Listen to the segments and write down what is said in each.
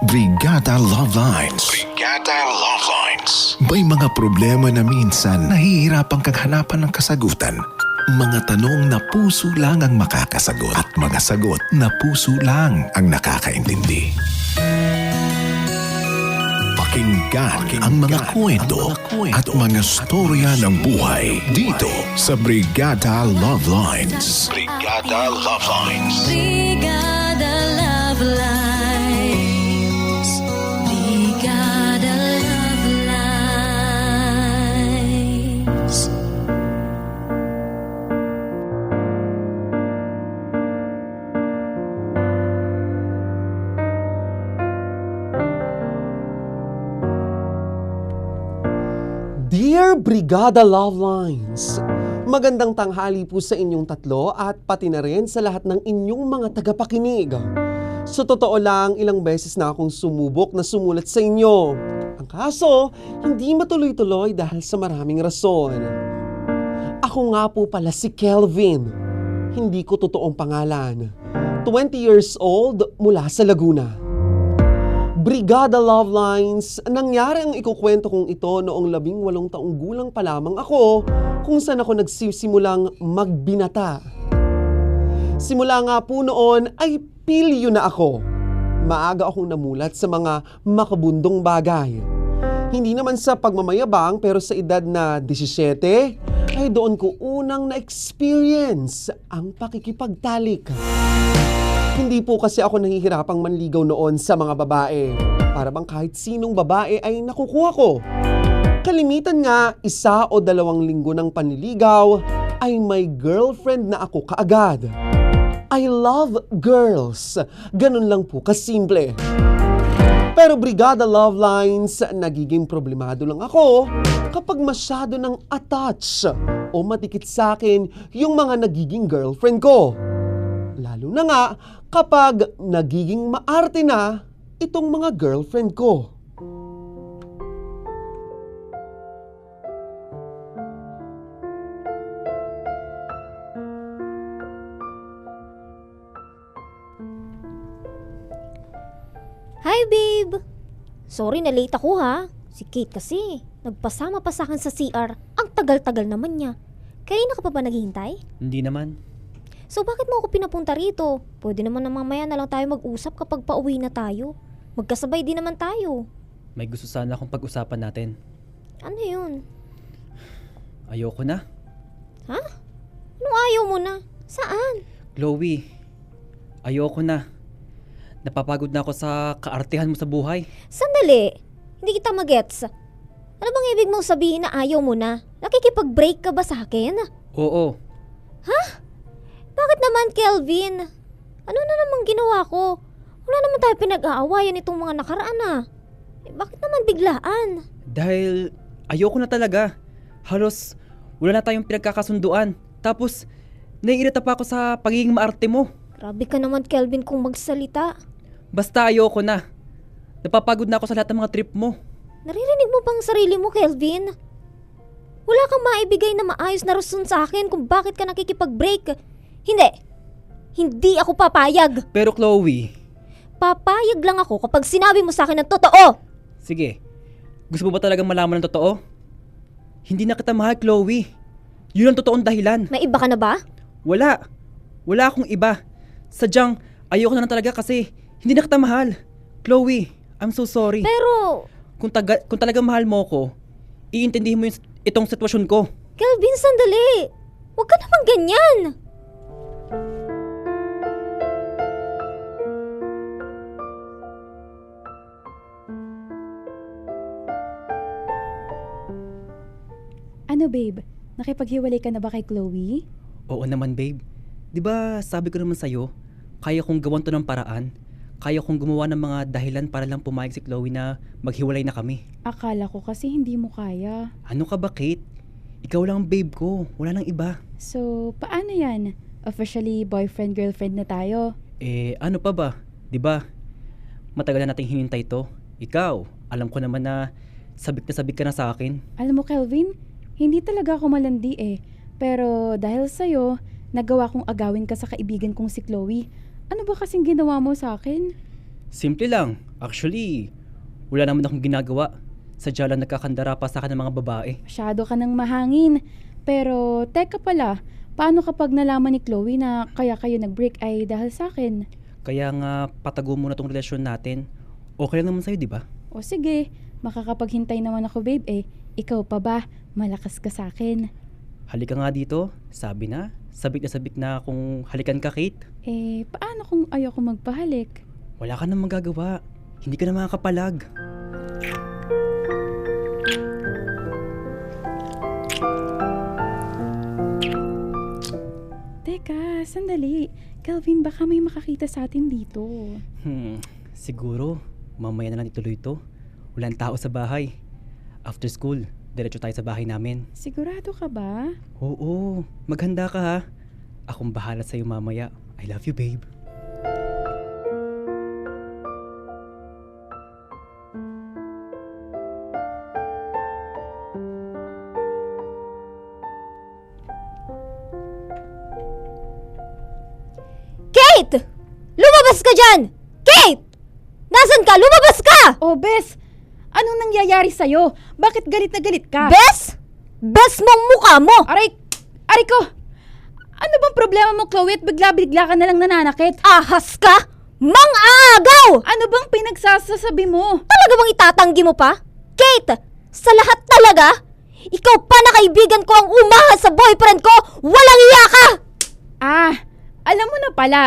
Brigada Love Lines. Brigada Love Lines. May mga problema na minsan nahihirapan kang hanapan ng kasagutan. Mga tanong na puso lang ang makakasagot at mga sagot na puso lang ang nakakaintindi. Pakinggan ang mga kwento at mga storya ng buhay dito sa Brigada Love Lines. Brigada Love Lines. Brigada Love Lines. Brigada Love Lines. Dear Brigada Love Lines, magandang tanghali po sa inyong tatlo at pati na rin sa lahat ng inyong mga tagapakinig. Sa totoo lang, ilang beses na akong sumubok na sumulat sa inyo. Ang kaso, hindi matuloy-tuloy dahil sa maraming rason. Ako nga po pala si Kelvin. Hindi ko totoong pangalan. 20 years old mula sa Laguna. Brigada Love Lines, nangyari ang ikukwento kong ito noong 18 taong gulang pa lamang ako kung saan ako nagsisimulang magbinata. Simula nga po noon ay pilyo na ako. Maaga akong namulat sa mga makabundong bagay. Hindi naman sa pagmamayabang pero sa edad na 17 ay doon ko unang na-experience ang pakikipagtalik. Hindi po kasi ako nahihirapang manligaw noon sa mga babae. Para bang kahit sinong babae ay nakukuha ko. Kalimitan nga, 1 o 2 linggo ng panliligaw ay may girlfriend na ako kaagad. I love girls. Ganun lang po kasimple. Pero Brigada Love Lines, nagiging problemado lang ako kapag masyado nang attach o matikit sa akin yung mga nagiging girlfriend ko. Lalo na nga kapag nagiging maarte na itong mga girlfriend ko. Hi, babe! Sorry na late ako ha. Si Kate kasi, nagpasama pa sa akin sa CR. Ang tagal-tagal naman niya. Kanina ka pa ba naghihintay? Hindi naman. So bakit mo ako pinapunta rito? Pwede naman na mamaya na lang tayo mag-usap kapag pauwi na tayo. Magkasabay din naman tayo. May gusto sana akong pag-usapan natin. Ano yun? Ayoko na. Ha? Anong ayaw mo na? Saan? Chloe, ayoko na. Napapagod na ako sa kaartehan mo sa buhay. Sandali! Hindi kita magets. Ano bang ibig mong sabihin na ayaw mo na? Nakikipag-break ka ba sa akin? Oo. Ha? Bakit naman, Kelvin? Ano na namang ginawa ko? Wala naman tayo pinag-aawayan itong mga nakaraan bakit naman biglaan? Dahil ayoko na talaga. Halos wala na tayong pinagkakasunduan. Tapos, naiirita pa ako sa pagiging maarte mo. Grabe ka naman, Kelvin, kung magsalita. Basta ayoko na. Napapagod na ako sa lahat ng mga trip mo. Naririnig mo bang sarili mo, Kelvin? Wala kang maibigay na maayos na rason sa akin kung bakit ka nakikipag-break. Hindi. Hindi ako papayag. Pero Chloe... Papayag lang ako kapag sinabi mo sa akin ng totoo. Sige. Gusto mo ba talagang malaman ng totoo? Hindi na kita mahal, Chloe. Yun ang totoong dahilan. May iba ka na ba? Wala. Wala akong iba. Sadyang ayoko na lang talaga kasi hindi na kita mahal. Chloe, I'm so sorry. Pero... Kung talagang mahal mo ko, iintindihin mo itong sitwasyon ko. Kelvin, sandali. Huwag ka naman ganyan. Ano babe, nakipaghiwalay ka na ba kay Chloe? Oo naman, babe. 'Di ba sabi ko naman sa'yo, kaya kong gawan to ng paraan. Kaya kong gumawa ng mga dahilan para lang pumayag si Chloe na maghiwalay na kami. Akala ko kasi hindi mo kaya. Ano ka ba, Kate? Ikaw lang ang babe ko. Wala nang iba. So, paano yan? Officially boyfriend-girlfriend na tayo? Ano pa ba? 'Di ba? Matagal na nating hinintay to. Ikaw, alam ko naman na sabik ka na sa akin. Alam mo Kelvin, hindi talaga ako malandi Pero dahil sa'yo, nagawa kong agawin ka sa kaibigan kong si Chloe. Ano ba kasing ginawa mo sa akin? Simple lang. Actually, wala naman akong ginagawa. Sadya lang nagkakandara pa sa akin ng mga babae. Masyado ka nang mahangin. Pero, teka pala, paano kapag nalaman ni Chloe na kaya kayo nag-break ay dahil sa akin? Kaya nga, patago muna tong relasyon natin. Okay lang naman sa'yo, di ba? O sige, makakapaghintay naman ako babe eh. Ikaw pa ba? Malakas ka sa akin. Halika nga dito. Sabi na sabik na kung halikan ka, Kate. Eh, paano kung ayoko magpahalik? Wala ka nang magagawa. Hindi ka na makakapalag. Teka, sandali. Calvin, baka may makakita sa atin dito. Siguro, mamaya na lang ituloy ito. Walang tao sa bahay. After school, diretso tayo sa bahay namin. Sigurado ka ba? Oo, maghanda ka ha. Akong bahala sa'yo mamaya. I love you, babe. Kate! Lumabas ka dyan! Kate! Nasaan ka? Lumabas ka! Oh, Bes! Anong nangyayari sa'yo? Bakit galit na galit ka? Bes? Bes mong mukha mo! Aray ko! Ano bang problema mo, Chloe, at bigla-bigla ka nalang nananakit? Ahas ka! Mang-aagaw! Ano bang pinagsasasabi mo? Talaga bang itatanggi mo pa? Kate! Sa lahat talaga? Ikaw pa na kaibigan ko ang umahas sa boyfriend ko! Walang iya ka! Ah, alam mo na pala.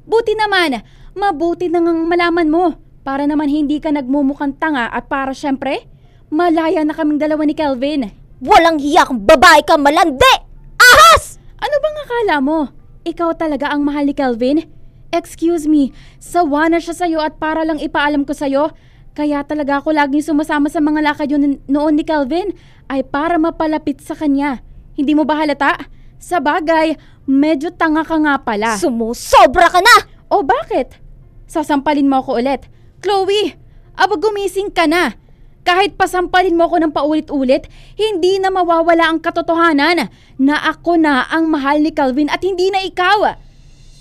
Buti naman, mabuti na ngang malaman mo. Para naman hindi ka nagmumukhang tanga at para syempre, malaya na kaming dalawa ni Kelvin. Walang hiya kang babae ka, malandi! Ahas! Ano bang akala mo? Ikaw talaga ang mahal ni Kelvin? Excuse me, sawa na siya sa'yo at para lang ipaalam ko sa'yo, kaya talaga ako laging sumasama sa mga lakad yun noon ni Kelvin ay para mapalapit sa kanya. Hindi mo ba halata? Sa bagay, medyo tanga ka nga pala. Sumusobra ka na! O bakit? Sasampalin mo ako ulit. Chloe, aba gumising ka na. Kahit pasampalin mo ako ng paulit-ulit, hindi na mawawala ang katotohanan na ako na ang mahal ni Calvin at hindi na ikaw.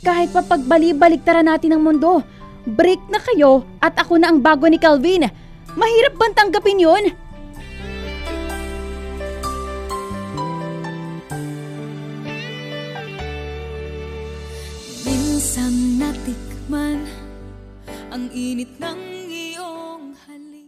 Kahit pa pagbali-baliktaran natin ang mundo, break na kayo at ako na ang bago ni Calvin. Mahirap bang tanggapin yun? Minsan natikman ang init ng iyong halik.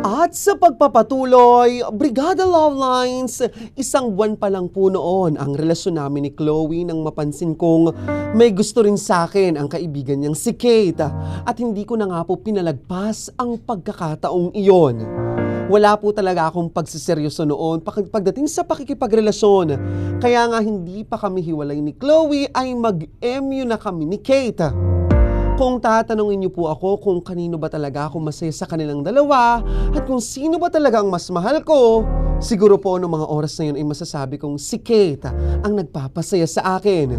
At sa pagpapatuloy, Brigada Love Lines, isang buwan pa lang po noon ang relasyon namin ni Chloe nang mapansin kong may gusto rin sa akin ang kaibigan niyang si Kate at hindi ko na nga po pinalagpas ang pagkakataong iyon. Wala po talaga akong pagsiseryoso noon pagdating sa pakikipagrelasyon. Kaya nga hindi pa kami hiwalay ni Chloe ay mag-MU na kami ni Kate. Kung tatanungin niyo po ako kung kanino ba talaga ako masaya sa kanilang dalawa at kung sino ba talaga ang mas mahal ko, siguro po noong mga oras na yun ay masasabi kong si Kate ang nagpapasaya sa akin.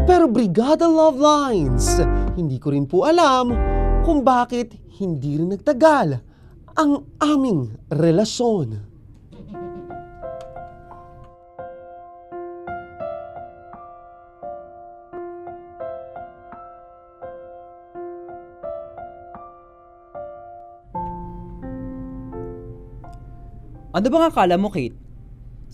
Pero Brigada Love Lines, hindi ko rin po alam kung bakit hindi rin nagtagal ang aming relasyon. Ano bang akala mo, Kate?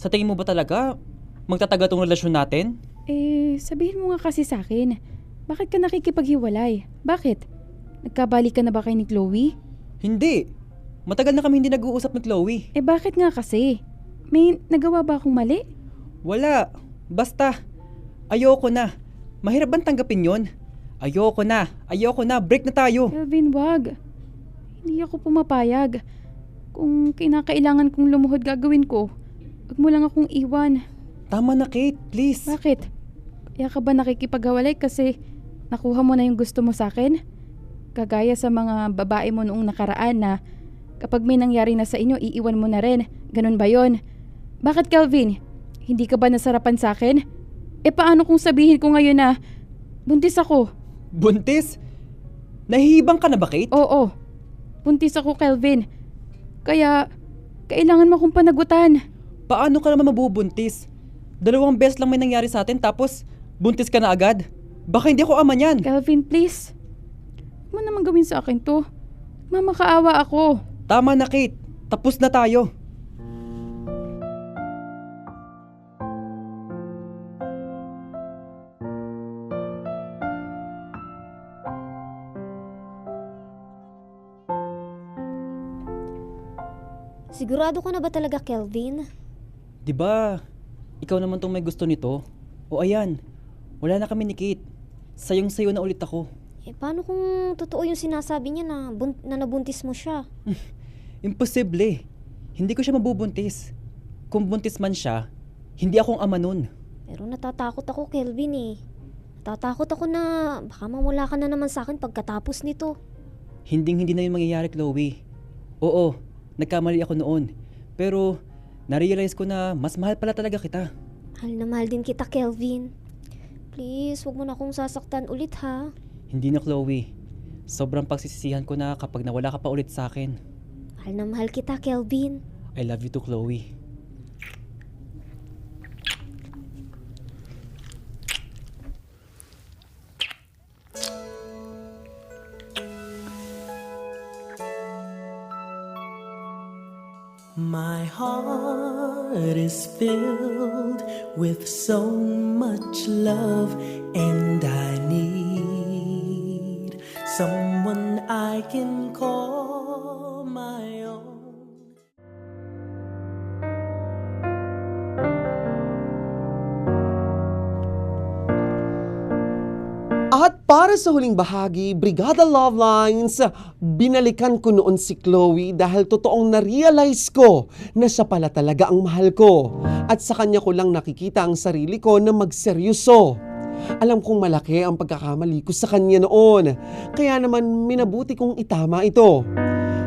Sa tingin mo ba talaga magtatagal tong relasyon natin? Eh, sabihin mo nga kasi sa akin, bakit ka nakikipaghiwalay? Bakit? Nagkabalik ka na ba kay ni Chloe? Hindi. Matagal na kami hindi nag-uusap ni Chloe. Eh bakit nga kasi? May nagawa ba akong mali? Wala. Basta. Ayoko na. Mahirap bang tanggapin yon? Ayoko na. Break na tayo. Kelvin, wag. Hindi ako pumapayag. Kung kinakailangan kong lumuhod, gagawin ko. Huwag mo lang akong iwan. Tama na, Kate. Please. Bakit? Kaya ka ba nakikipaghiwalay kasi nakuha mo na yung gusto mo sa akin? Kagaya sa mga babae mo noong nakaraan na kapag may nangyari na sa inyo, iiwan mo na rin. Ganun ba yon? Bakit, Kelvin? Hindi ka ba nasarapan sa akin? E paano kung sabihin ko ngayon na buntis ako? Buntis? Nahihibang ka na ba, Kate? Oo. Buntis ako, Kelvin. Kaya Kailangan mo akong panagutan. Paano ka naman mabubuntis? 2 beses lang may nangyari sa atin tapos buntis ka na agad? Baka hindi ako ama niyan. Kelvin, please. Huwag mo naman gawin sa akin to. Mamakaawa ako. Tama na, Kate. Tapos na tayo. Sigurado ka na ba talaga, Kelvin? 'Di ba? Ikaw naman tong may gusto nito. O ayan, wala na kami ni Kate. Sayong-sayo na ulit ako. Paano kung totoo yung sinasabi niya na nabuntis mo siya? Imposible. Hindi ko siya mabubuntis. Kung buntis man siya, hindi akong ama nun. Pero natatakot ako, Kelvin eh. Natatakot ako na baka mawala ka na naman sa akin pagkatapos nito. Hindi na yun mangyayari, Chloe. Oo, nagkamali ako noon. Pero narealize ko na mas mahal pala talaga kita. Mahal na mahal din kita, Kelvin. Please, wag mo na akong sasaktan ulit ha. Hindi na, Chloe. Sobrang pagsisisihan ko na kapag nawala ka pa ulit sa akin. Mahal na mahal kita, Kelvin. I love you too, Chloe. My heart is filled with so much love, and I need someone I can call my own. At para sa huling bahagi, Brigada Love Lines, binalikan ko noon si Chloe dahil totoong na-realize ko na siya pala talaga ang mahal ko. At sa kanya ko lang nakikita ang sarili ko na magseryoso. Alam kong malaki ang pagkakamali ko sa kanya noon. Kaya naman minabuti kong itama ito.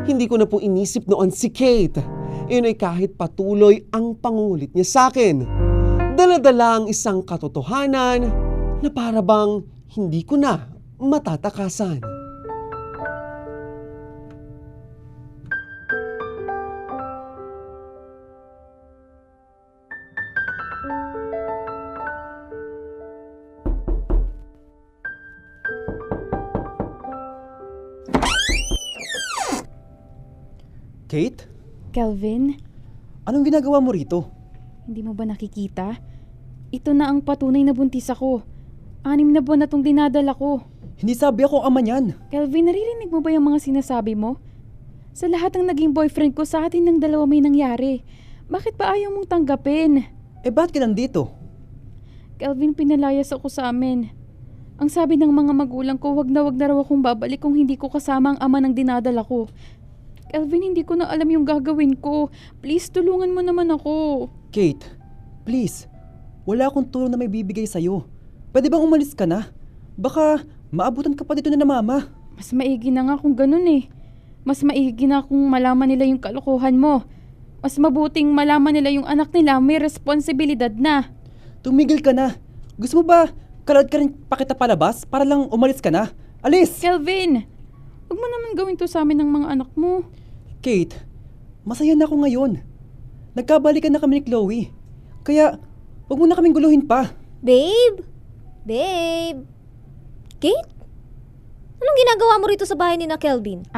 Hindi ko na po inisip noon si Kate. Iyon ay kahit patuloy ang pangungulit niya sa akin. Dala-dala ang isang katotohanan na para bang hindi ko na matatakasan. Kate? Kelvin, Anong ginagawa mo rito? hindi mo ba nakikita? Ito na ang patunay na buntis ako. 6 na buwan na itong dinadala ko. Hindi sabi akong ama niyan. Kelvin, naririnig mo ba yung mga sinasabi mo? Sa lahat ng naging boyfriend ko, sa atin ng dalawa may nangyari. Bakit ba ayaw mong tanggapin? Bakit ka nandito? Kelvin, pinalayas ako sa amin. Ang sabi ng mga magulang ko, wag na raw akong babalik kung hindi ko kasama ang ama ng dinadala ko. Kelvin, hindi ko na alam yung gagawin ko. Please, tulungan mo naman ako. Kate, please. Wala akong tulong na may bibigay sa'yo. Pwede bang umalis ka na? Baka maabutan ka pa dito na mama. Mas maigi na nga kung ganun eh. Mas maigi na kung malaman nila yung kalokohan mo. Mas mabuting malaman nila yung anak nila may responsibilidad na. Tumigil ka na. Gusto mo ba kalad ka rin pa kita palabas para lang umalis ka na? Alis! Kelvin, huwag mo naman gawin to sa amin ng mga anak mo. Kate, masaya na ako ngayon. Nagkabalikan na kami ni Chloe. Kaya, huwag mo na kaming guluhin pa. Babe? Babe? Kate? Anong ginagawa mo rito sa bahay ni na Kelvin?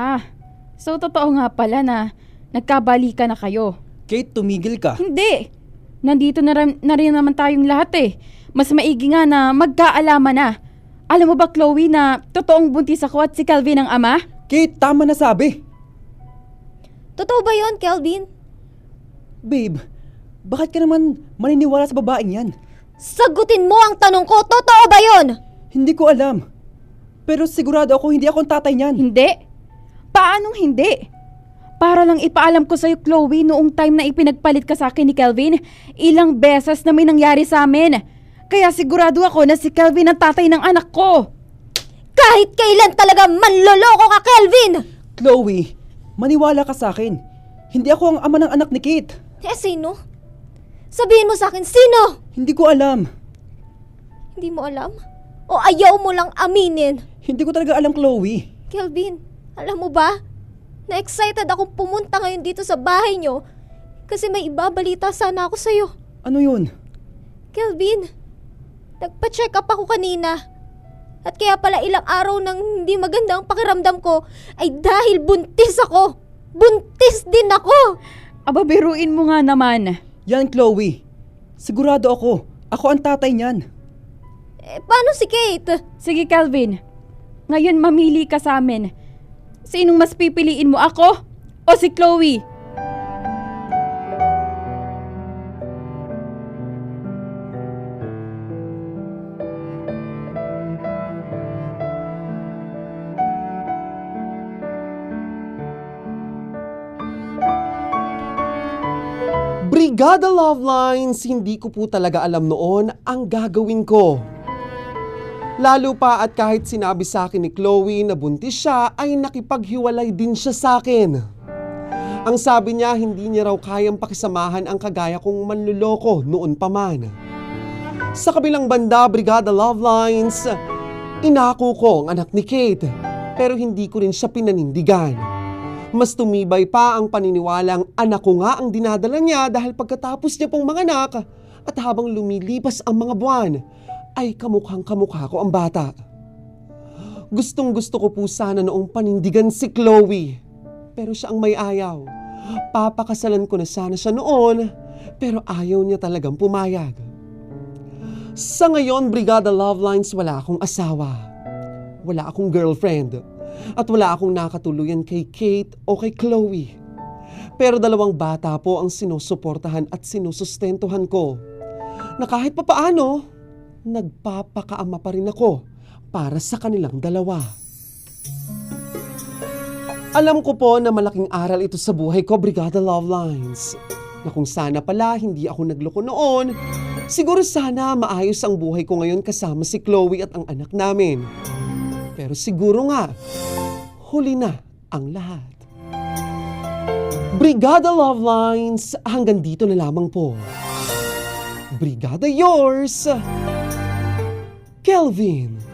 So totoo nga pala na nagkabalikan na kayo. Kate, tumigil ka. Hindi! Nandito na rin naman tayong lahat eh. Mas maigi nga na magkaalaman na. Alam mo ba, Chloe, na totoong buntis ako at si Kelvin ang ama? Kate, tama na sabi. Totoo ba yon, Kelvin? Babe, bakit ka naman maniniwala sa babaeng yan? Sagutin mo ang tanong ko, totoo ba yon? Hindi ko alam. Pero sigurado ako hindi ako ang tatay niyan. Hindi. Paanong hindi? Para lang ipaalam ko sa'yo, Chloe, noong time na ipinagpalit ka sa akin ni Kelvin, ilang beses na may nangyari sa amin. Kaya sigurado ako na si Kelvin ang tatay ng anak ko. Kahit kailan talaga manloloko ka, Kelvin! Chloe, maniwala ka sa akin. Hindi ako ang ama ng anak ni Kate. Sino? Sabihin mo sa akin, sino? Hindi ko alam. Hindi mo alam? O ayaw mo lang aminin? Hindi ko talaga alam, Chloe. Kelvin, alam mo ba? Na-excited akong pumunta ngayon dito sa bahay nyo. Kasi may ibabalita sana ako sa'yo. Ano yun? Kelvin, nagpa-check up ako kanina. At kaya pala ilang araw nang hindi maganda ang pakiramdam ko ay dahil buntis ako. Buntis din ako! Aba, biruin mo nga naman. Yan, Chloe. Sigurado ako. Ako ang tatay niyan. Paano si Kate? Sige, Kelvin. Ngayon mamili ka sa amin. Sinong mas pipiliin mo, ako o si Chloe? Brigada Love Lines, hindi ko po talaga alam noon ang gagawin ko. Lalo pa at kahit sinabi sa akin ni Chloe na buntis siya, ay nakipaghiwalay din siya sa akin. Ang sabi niya, hindi niya raw kayang pakisamahan ang kagaya kong manluloko noon pa man. Sa kabilang banda, Brigada Love Lines, inako ko ang anak ni Kate, pero hindi ko rin siya pinanindigan. Mas tumibay pa ang paniniwalang anak ko nga ang dinadala niya dahil pagkatapos niya pong manganak at habang lumilipas ang mga buwan, ay kamukhang kamukha ko ang bata. Gustong gusto ko po sana noong panindigan si Chloe, pero siya ang may ayaw. Papakasalan ko na sana siya noon, pero ayaw niya talagang pumayag. Sa ngayon, Brigada Love Lines, wala akong asawa. Wala akong girlfriend. At wala akong nakatuluyan kay Kate o kay Chloe. Pero dalawang bata po ang sinusuportahan at sinusustentuhan ko. Na kahit papaano, nagpapakaama pa rin ako para sa kanilang dalawa. Alam ko po na malaking aral ito sa buhay ko, Brigada Love Lines. Na kung sana pala hindi ako nagloko noon, siguro sana maayos ang buhay ko ngayon kasama si Chloe at ang anak namin. Pero siguro nga, huli na ang lahat. Brigada Love Lines, hanggang dito na lamang po. Brigada yours, Kelvin.